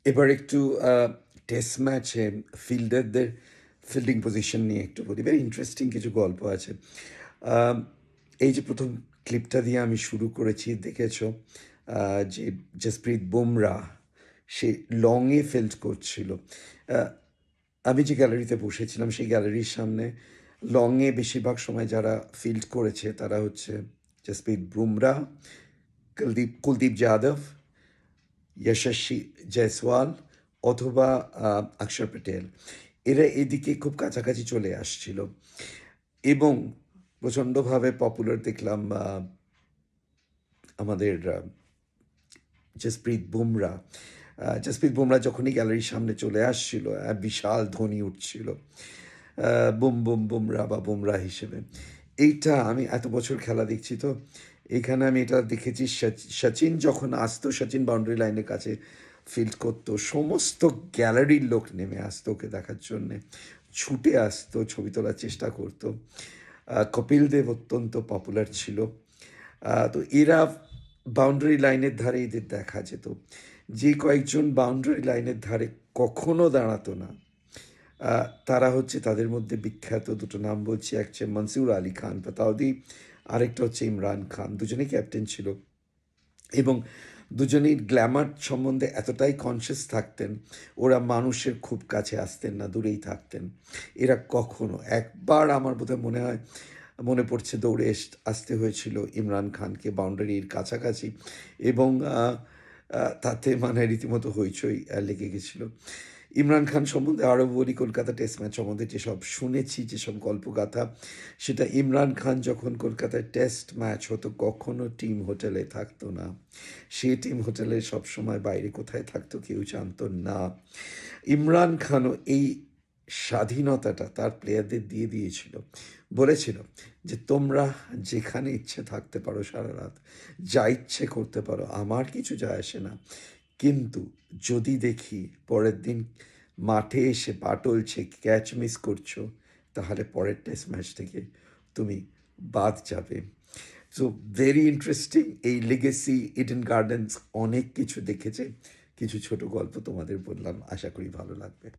এবার একটু টেস্ট ম্যাচে ফিল্ডারদের ফিল্ডিং পজিশন নিয়ে একটু বলি। ভেরি ইন্টারেস্টিং কিছু গল্প আছে। আম, এই যে প্রথম ক্লিপটা দিয়ে আমি শুরু করেছি, দেখেছো যে জসপ্রীত বুমরা সে লংয়ে ফিল্ড করছিল। আহ, আমি যে গ্যালারিতে বসেছিলাম সেই গ্যালারির সামনে লংয়ে বেশিরভাগ সময় যারা ফিল্ড করেছে তারা হচ্ছে জসপ্রীত বুমরা, কুলদীপ যাদব, যশস্বী জয়সওয়াল অথবা অক্ষর প্যাটেল। এরা এদিকে খুব কাছাকাছি চলে আসছিল এবং প্রচণ্ডভাবে পপুলার দেখলাম আমাদের জসপ্রীত বুমরা যখনই গ্যালারির সামনে চলে আসছিল বিশাল ধ্বনি উঠছিল বুম বুম বুমরা বা বুমরা হিসেবে। এইটা আমি এত বছর খেলা দেখছি, তো এখানে আমি এটা দেখেছি। সচিন যখন আসতো, সচিন বাউন্ডারি লাইনের কাছে ফিল্ড করতো, সমস্ত গ্যালারির লোক নেমে আসতো ওকে দেখার জন্যে, ছুটে আসতো, ছবি তোলার চেষ্টা করতো। কপিল দেব অত্যন্ত পপুলার ছিল। তো এরা বাউন্ডারি লাইনের ধারে এদের দেখা যেত। যে কয়েকজন বাউন্ডারি লাইনের ধারে কখনো দাঁড়াতো না, তারা হচ্ছে তাদের মধ্যে বিখ্যাত দুটো নাম বলছি। এক হচ্ছে মনসুর আলী খান পাতাউদি, আরেকটা হচ্ছে ইমরান খান। দুজনেই ক্যাপ্টেন ছিল এবং দুজনেই গ্ল্যামার সম্বন্ধে এতটাই কনসিয়াস থাকতেন, ওরা মানুষের খুব কাছে আসতেন না, দূরেই থাকতেন। এরা কখনো একবার আমার বোধহয় মনে হয়, মনে পড়ছে, দৌড়ে আসতে হয়েছিল ইমরান খানকে বাউন্ডারির কাছাকাছি এবং তাতে মানে রীতিমতো হইচই লেগে গেছিলো। ইমরান খান সম্বন্ধে আরও বলি, কলকাতা টেস্ট ম্যাচ সম্বন্ধে যেসব শুনেছি, যেসব গল্পগাথা, সেটা ইমরান খান যখন কলকাতায় টেস্ট ম্যাচ হতো কখনো টিম হোটেলে থাকতো না। সে টিম হোটেলে সবসময় বাইরে কোথায় থাকতো কেউ জানতো না। ইমরান খানও এই স্বাধীনতাটা তার প্লেয়ারদের দিয়ে দিয়েছিল, বলেছিল যে তোমরা যেখানে ইচ্ছে থাকতে পারো সারা রাত, যা ইচ্ছে করতে পারো, আমার কিছু যায় আসে না, কিন্তু যদি দেখি পরের দিন মাঠে এসে পা টলছে, ক্যাচ মিস করছো, তাহলে পরের টেস্ট ম্যাচ থেকে তুমি বাদ যাবে। সো ভেরি ইন্টারেস্টিং এই লেগেসি। ইডেন গার্ডেন্স অনেক কিছু দেখেছে, কিছু ছোট গল্প তোমাদের বললাম, আশা করি ভালো লাগবে।